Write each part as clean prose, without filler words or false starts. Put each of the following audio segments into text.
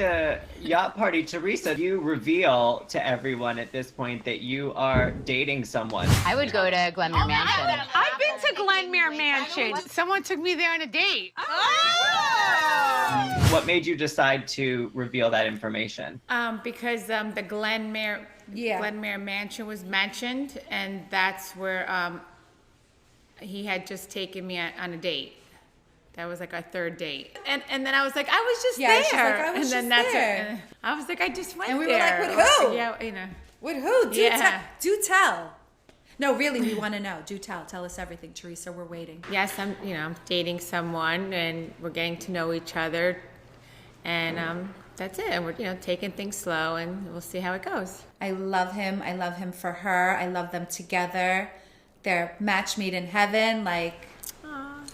the yacht party, Teresa, you reveal to everyone at this point that you are dating someone. I would go to Glenmere Mansion. I've been to Glenmere Mansion. Someone took me there on a date. Oh! What made you decide to reveal that information? Because the Glenmere Mansion was mentioned, and that's where he had just taken me on a date. That was like our third date. And then I was like, I was just there. She's like, I was and then just there. And I was like, I just went there. And we were like, with who? Yeah, you know. With who? Do tell. No, really, we want to know. Do tell. Tell us everything, Teresa. We're waiting. Yes, I'm dating someone, and we're getting to know each other. And that's it. And we're, taking things slow, and we'll see how it goes. I love him. I love him for her. I love them together. They're match made in heaven. Like,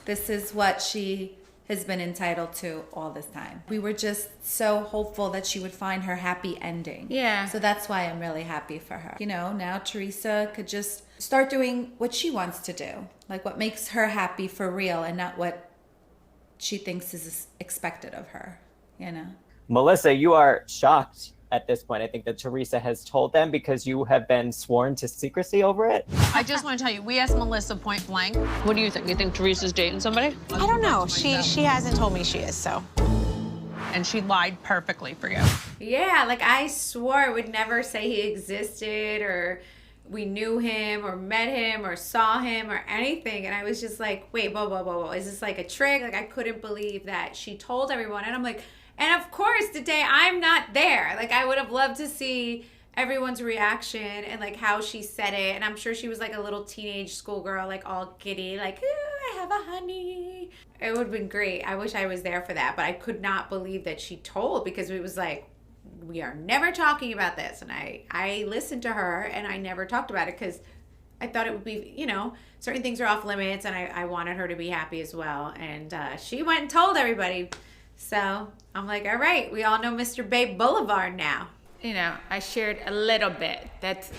this is what she has been entitled to all this time. We were just so hopeful that she would find her happy ending. Yeah. So that's why I'm really happy for her. Now Teresa could just start doing what she wants to do. Like what makes her happy for real and not what she thinks is expected of her, Melissa, you are shocked at this point. I think that Teresa has told them because you have been sworn to secrecy over it. I just want to tell you, we asked Melissa point blank. What do you think? You think Teresa's dating somebody? I don't know. She hasn't told me she is, so. And she lied perfectly for you. Yeah, like I swore I would never say he existed or we knew him or met him or saw him or anything. And I was just like, wait, whoa. Is this like a trick? Like I couldn't believe that she told everyone. And I'm like, and of course, today I'm not there. Like, I would have loved to see everyone's reaction and, like, how she said it. And I'm sure she was, like, a little teenage schoolgirl, like, all giddy, like, I have a honey. It would have been great. I wish I was there for that. But I could not believe that she told because it was like, we are never talking about this. And I listened to her and I never talked about it because I thought it would be, certain things are off limits. And I wanted her to be happy as well. And she went and told everybody. So I'm like, all right, we all know Mr. Babe Boulevard now. I shared a little bit. That's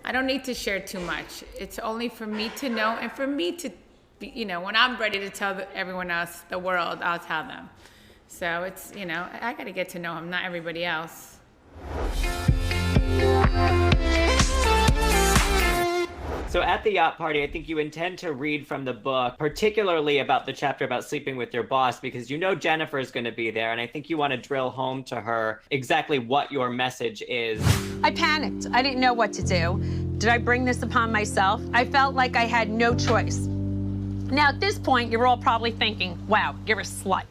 I don't need to share too much. It's only for me to know and for me to be, when I'm ready to tell everyone else, the world, I'll tell them. So it's, I got to get to know him, not everybody else. So at the yacht party, I think you intend to read from the book, particularly about the chapter about sleeping with your boss, because Jennifer is going to be there. And I think you want to drill home to her exactly what your message is. I panicked. I didn't know what to do. Did I bring this upon myself? I felt like I had no choice. Now, at this point, you're all probably thinking, wow, you're a slut.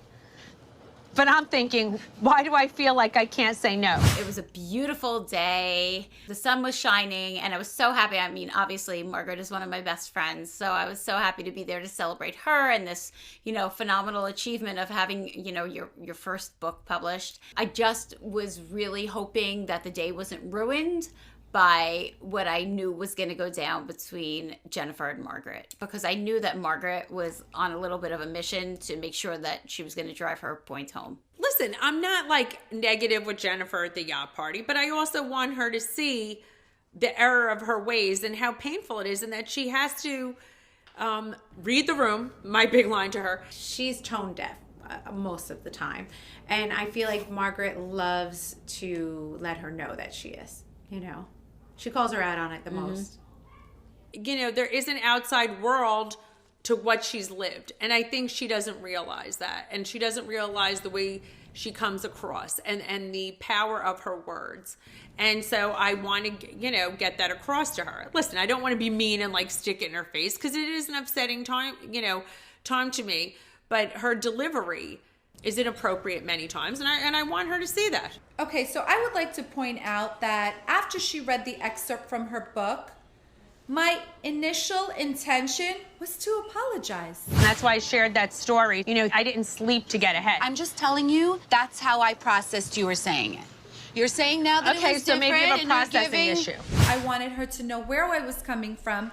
But I'm thinking, why do I feel like I can't say no? It was a beautiful day. The sun was shining, and I was so happy. I mean, obviously, Margaret is one of my best friends, so I was so happy to be there to celebrate her and this, phenomenal achievement of having, your first book published. I just was really hoping that the day wasn't ruined by what I knew was going to go down between Jennifer and Margaret, because I knew that Margaret was on a little bit of a mission to make sure that she was going to drive her point home. Listen, I'm not negative with Jennifer at the yacht party, but I also want her to see the error of her ways and how painful it is, and that she has to read the room. My big line to her. She's tone deaf most of the time, and I feel like Margaret loves to let her know that she is, She calls her out on it the most. There is an outside world to what she's lived. And I think she doesn't realize that. And she doesn't realize the way she comes across and the power of her words. And so I want to, get that across to her. Listen, I don't want to be mean and stick it in her face because it is an upsetting time to me. But her delivery is inappropriate many times, and I want her to see that. Okay, so I would like to point out that after she read the excerpt from her book, my initial intention was to apologize. And that's why I shared that story. I didn't sleep to get ahead. I'm just telling you, that's how I processed you were saying it. You're saying now that it was different, maybe you have a and you're processing giving... issue. I wanted her to know where I was coming from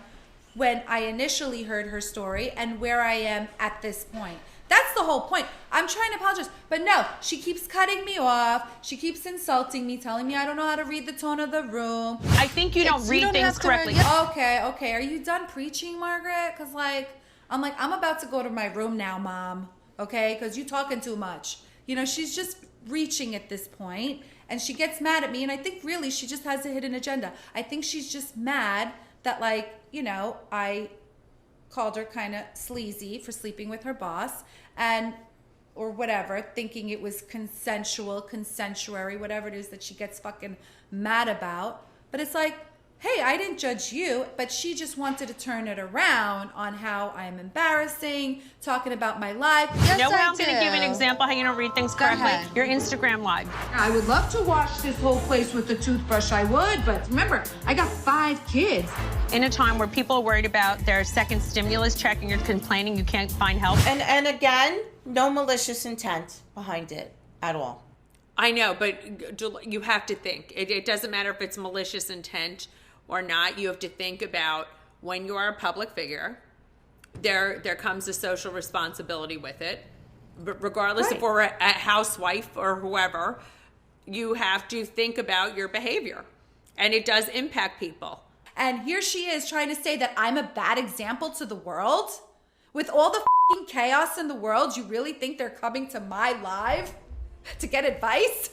when I initially heard her story and where I am at this point. That's the whole point. I'm trying to apologize. But no, she keeps cutting me off. She keeps insulting me, telling me I don't know how to read the tone of the room. I think you don't read things correctly. Okay. Are you done preaching, Margaret? Because, I'm about to go to my room now, Mom. Okay? Because you're talking too much. She's just reaching at this point, and she gets mad at me, and I think really she just has a hidden agenda. I think she's just mad that, like, you know, I called her kind of sleazy for sleeping with her boss, and or whatever, thinking it was consensuary, whatever it is that she gets fucking mad about. But it's like, hey, I didn't judge you, but she just wanted to turn it around on how I'm embarrassing, talking about my life. You know how I'm going to give an example how you don't read things correctly? ahead. Your Instagram live. I would love to wash this whole place with a toothbrush, I would, but remember, I got 5 kids. In a time where people are worried about their second stimulus check and you're complaining you can't find help. And again, no malicious intent behind it at all. I know, but you have to think. It doesn't matter if it's malicious intent or not. You have to think about when you are a public figure, there comes a social responsibility with it. But regardless if we're a housewife or whoever, you have to think about your behavior. And it does impact people. And here she is trying to say that I'm a bad example to the world? With all the fucking chaos in the world, you really think they're coming to my live to get advice?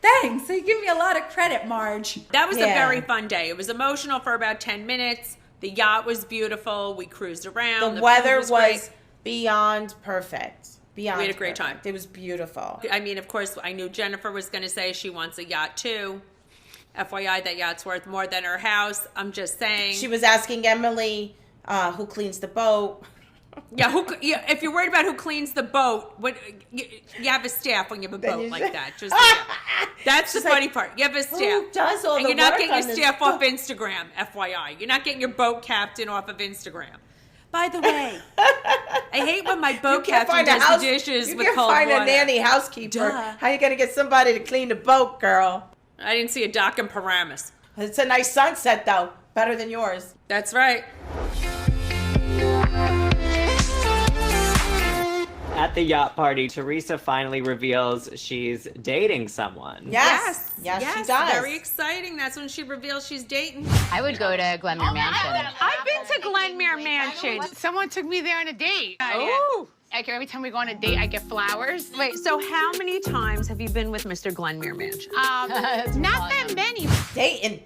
Thanks. You give me a lot of credit, Marge. That was a very fun day. It was emotional for about 10 minutes. The yacht was beautiful. We cruised around. The weather food was great. beyond perfect. Beyond We had a great perfect. time. It was beautiful. I mean, of course, I knew Jennifer was going to say she wants a yacht too. FYI, that yacht's worth more than her house. I'm just saying. She was asking Emily who cleans the boat. Yeah, if you're worried about who cleans the boat, you have a staff when you have a boat like that. Just that's the funny part. You have a staff. Who does all and the you're not work getting on your this staff boat? off Instagram, FYI. You're not getting your boat captain off of Instagram. By the way, I hate when my boat captain does the dishes with cold water. You can't find a nanny housekeeper. How are you going to get somebody to clean the boat, girl? I didn't see a dock in Paramus. It's a nice sunset, though. Better than yours. That's right. At the yacht party, Teresa finally reveals she's dating someone. Yes, she does. Very exciting. That's when she reveals she's dating. I would go to Glenmere Mansion. I've been to Glenmere Mansion. Someone took me there on a date. Oh. Like every time we go on a date, I get flowers. Wait, so how many times have you been with Mr. Glenmere Mansion? Not that many. Dating.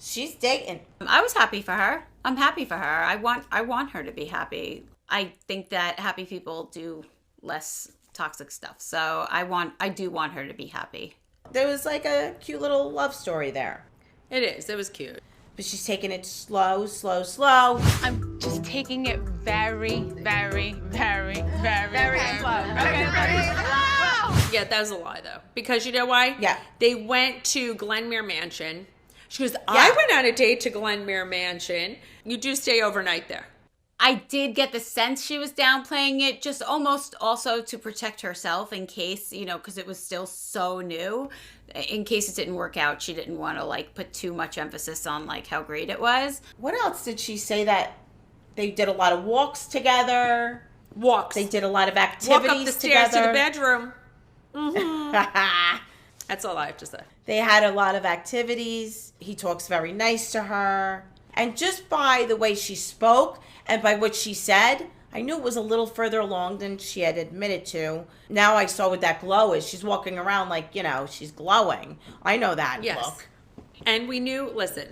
She's dating. I was happy for her. I'm happy for her. I want her to be happy. I think that happy people do less toxic stuff. So I do want her to be happy. There was like a cute little love story there. It is. It was cute. But she's taking it slow, slow, slow. I'm just taking it very, very, very, very slow. Okay, very slow. Yeah, that was a lie, though. Because you know why? Yeah. They went to Glenmere Mansion. She goes, I went on a date to Glenmere Mansion. You do stay overnight there. I did get the sense she was downplaying it, just almost also to protect herself in case, because it was still so new. In case it didn't work out, she didn't want to like put too much emphasis on like how great it was. What else did she say? That they did a lot of walks together. Walks. They did a lot of activities Walk up the stairs together. to the bedroom. Mm-hmm. That's all I have to say. They had a lot of activities. He talks very nice to her. And just by the way she spoke and by what she said, I knew it was a little further along than she had admitted to. Now I saw what that glow is. She's walking around like, she's glowing. I know that look. And we knew, listen,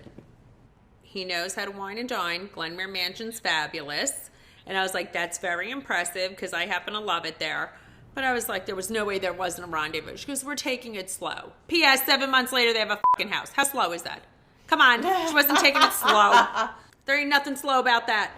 he knows how to wine and dine. Glenmere Mansion's fabulous. And I was like, that's very impressive because I happen to love it there. But I was like, there was no way there wasn't a rendezvous because we're taking it slow. P.S. 7 months later, they have a fucking house. How slow is that? Come on, she wasn't taking it slow. There ain't nothing slow about that.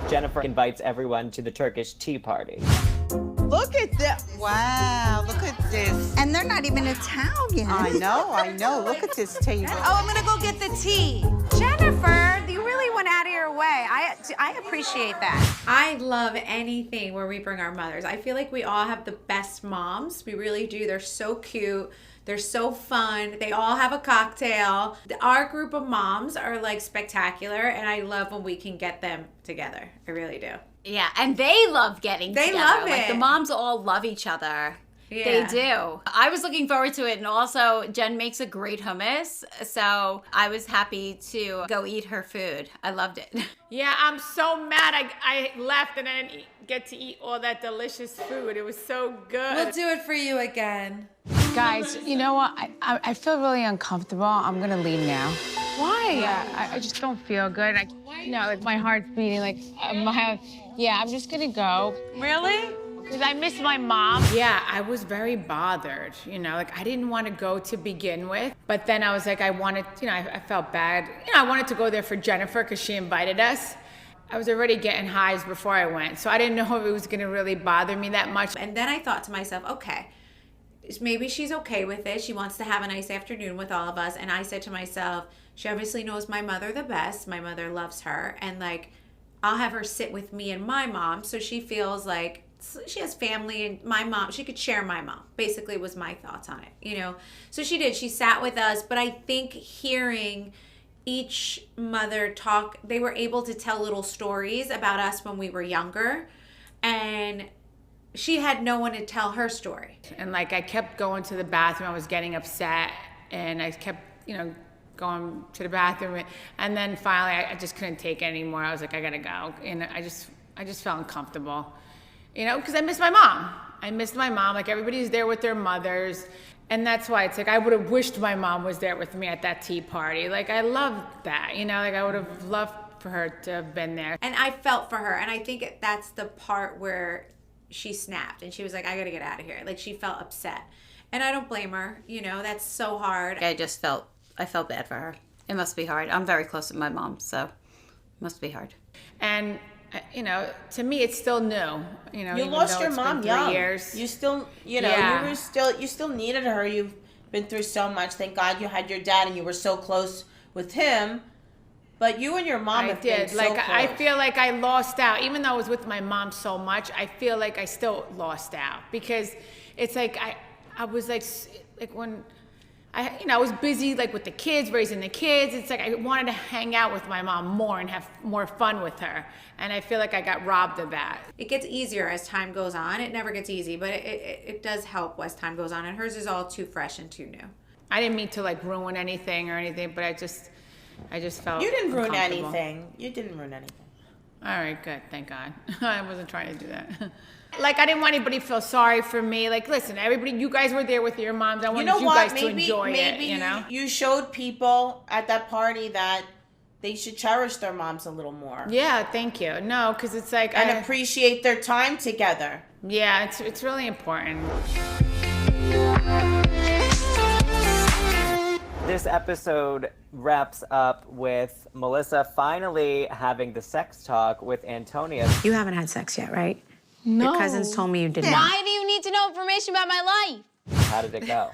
Jennifer invites everyone to the Turkish tea party. Look at that. Wow, look at this. And they're not even Italian. I know. Look at this table. Oh, I'm gonna go get the tea. Jennifer, you really went out of your way. I appreciate that. I love anything where we bring our mothers. I feel like we all have the best moms. We really do. They're so cute. They're so fun. They all have a cocktail. Our group of moms are like spectacular, and I love when we can get them together. I really do. Yeah, and they love getting together. They love Like it. the moms all love each other. They do. I was looking forward to it, and also Jen makes a great hummus, so I was happy to go eat her food. I loved it. Yeah, I'm so mad I left and I didn't get to eat all that delicious food. It was so good. We'll do it for you again. Guys, you know what? I feel really uncomfortable. I'm gonna leave now. Why? Yeah, I just don't feel good. Like my heart's beating. I'm just gonna go. Really? Because I miss my mom. Yeah, I was very bothered, I didn't want to go to begin with, but then I was like, I wanted, I felt bad. I wanted to go there for Jennifer because she invited us. I was already getting highs before I went, so I didn't know if it was gonna really bother me that much. And then I thought to myself, okay, maybe she's okay with it. She wants to have a nice afternoon with all of us. And I said to myself, she obviously knows my mother the best. My mother loves her. And I'll have her sit with me and my mom so she feels like she has family, and my mom, she could share my mom, basically was my thoughts on it, So she did. She sat with us. But I think hearing each mother talk, they were able to tell little stories about us when we were younger. And she had no one to tell her story. And I kept going to the bathroom. I was getting upset, and I kept, going to the bathroom. And then finally, I just couldn't take it anymore. I was like, I gotta go. And I just felt uncomfortable, because I miss my mom. I missed my mom. Everybody's there with their mothers. And that's why it's I would have wished my mom was there with me at that tea party. I loved that, I would have loved for her to have been there. And I felt for her. And I think that's the part where she snapped and she was like, I gotta get out of here. She felt upset. And I don't blame her. That's so hard. I felt bad for her. It must be hard. I'm very close with my mom, so it must be hard. And, to me, it's still new. You lost your mom young. 3 years. You still, you still needed her. You've been through so much. Thank God you had your dad and you were so close with him. But you and your mom have been so close. I feel like I lost out. Even though I was with my mom so much, I feel like I still lost out. Because it's I was when I was busy with the kids, raising the kids. It's I wanted to hang out with my mom more and have more fun with her. And I feel like I got robbed of that. It gets easier as time goes on. It never gets easy, but it does help as time goes on. And hers is all too fresh and too new. I didn't mean to ruin anything or anything, but I just felt You didn't ruin anything. You didn't ruin anything. All right, good. Thank God. I wasn't trying to do that. I didn't want anybody to feel sorry for me. Listen, everybody, you guys were there with your moms. I wanted you guys to enjoy it, You showed people at that party that they should cherish their moms a little more. Yeah, thank you. No, because it's and appreciate their time together. Yeah, it's really important. This episode wraps up with Melissa finally having the sex talk with Antonia. You haven't had sex yet, right? No. Your cousins told me you did not. Why do you need to know information about my life? How did it go?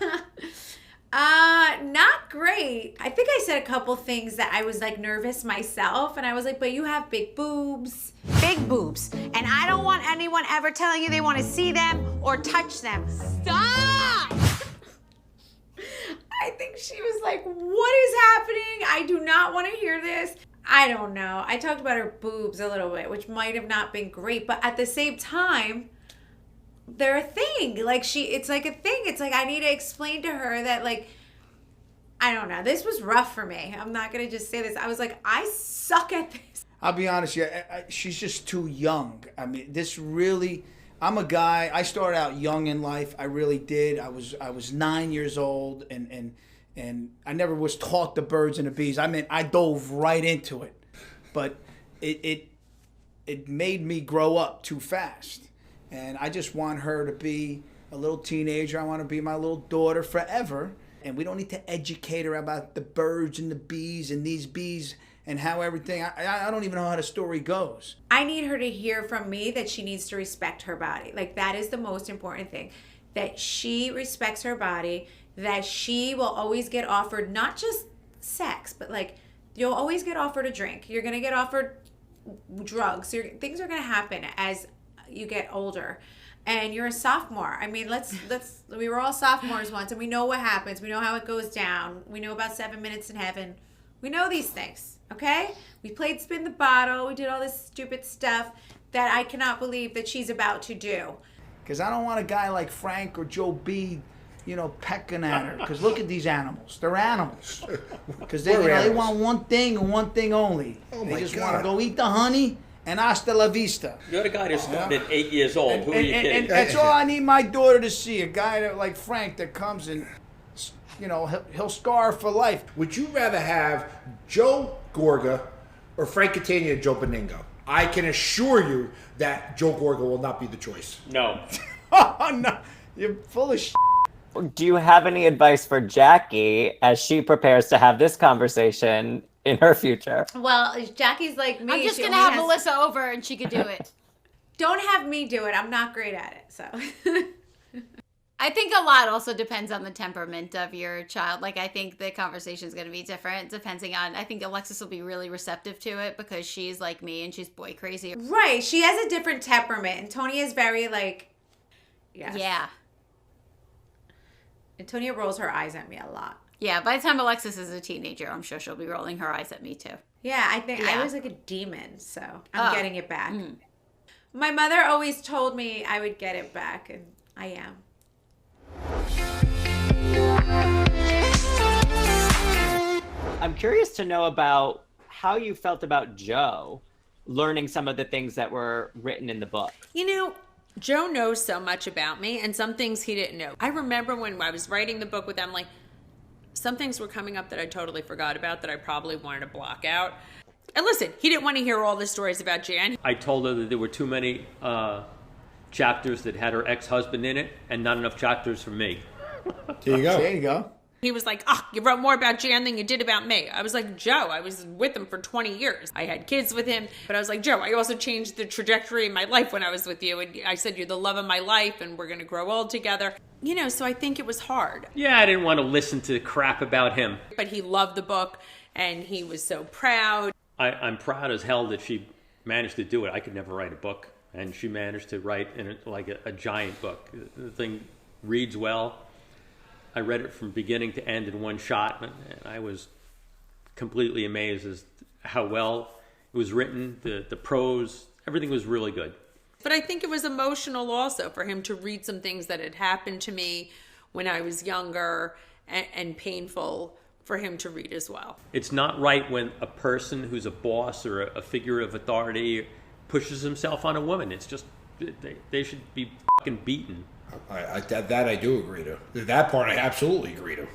Not great. I think I said a couple things that I was nervous myself, and I was like, but you have big boobs. Big boobs. And I don't want anyone ever telling you they want to see them or touch them. Stop! I think she was like, what is happening? I do not want to hear this. I don't know. I talked about her boobs a little bit, which might have not been great, but at the same time, they're a thing. It's a thing. It's I need to explain to her that I don't know. This was rough for me. I'm not going to just say this. I was I suck at this. I'll be honest, she's just too young. I mean, I'm a guy, I started out young in life. I really did. I was 9 years old and I never was taught the birds and the bees. I dove right into it. But it made me grow up too fast. And I just want her to be a little teenager. I want her to be my little daughter forever. And we don't need to educate her about the birds and the bees and these bees and how everything, I don't even know how the story goes. I need her to hear from me that she needs to respect her body. That is the most important thing. That she respects her body, that she will always get offered not just sex, but you'll always get offered a drink. You're going to get offered drugs. Things are going to happen as you get older. And you're a sophomore. I mean, we were all sophomores once, and we know what happens. We know how it goes down. We know about 7 minutes in heaven. We know these things, okay? We played spin the bottle. We did all this stupid stuff that I cannot believe that she's about to do. Because I don't want a guy like Frank or Joe B, pecking at her. Because look at these animals. They're animals. Because they want one thing and one thing only. They just want to go eat the honey and hasta la vista. You're the guy that started at 8 years old. Who are you kidding? And that's all I need my daughter to see. A guy like Frank that comes and, he'll scar her for life. Would you rather have Joe Gorga or Frank Catania and Joe Beningo? I can assure you that Joe Gorga will not be the choice. No. Oh, no. You're full of shit. Do you have any advice for Jackie as she prepares to have this conversation in her future? Well, Jackie's like me. I'm just going to have Melissa over and she could do it. Don't have me do it. I'm not great at it, so. I think a lot also depends on the temperament of your child. Like, I think the conversation is going to be different depending on, I think Alexis will be really receptive to it because she's like me and she's boy crazy. Right. She has a different temperament. And Tony is very yes. Yeah. Antonia rolls her eyes at me a lot. Yeah, by the time Alexis is a teenager, I'm sure she'll be rolling her eyes at me too. Yeah, I think I was like a demon, so I'm getting it back. My mother always told me I would get it back, and I am. I'm curious to know about how you felt about Joe learning some of the things that were written in the book. Joe knows so much about me and some things he didn't know. I remember when I was writing the book with Emily, some things were coming up that I totally forgot about that I probably wanted to block out. And listen, he didn't want to hear all the stories about Jan. I told her that there were too many chapters that had her ex-husband in it and not enough chapters for me. There you go. There you go. He was like, you wrote more about Jan than you did about me. I was like, Joe, I was with him for 20 years. I had kids with him, but I was like, Joe, I also changed the trajectory of my life when I was with you. And I said, you're the love of my life and we're going to grow old together. So I think it was hard. Yeah, I didn't want to listen to crap about him. But he loved the book and he was so proud. I'm proud as hell that she managed to do it. I could never write a book. And she managed to write a giant book. The thing reads well. I read it from beginning to end in one shot, and I was completely amazed as how well it was written, the prose, everything was really good. But I think it was emotional also for him to read some things that had happened to me when I was younger and painful for him to read as well. It's not right when a person who's a boss or a figure of authority pushes himself on a woman. It's just, they should be fucking beaten. That I do agree to. That part I absolutely agree to.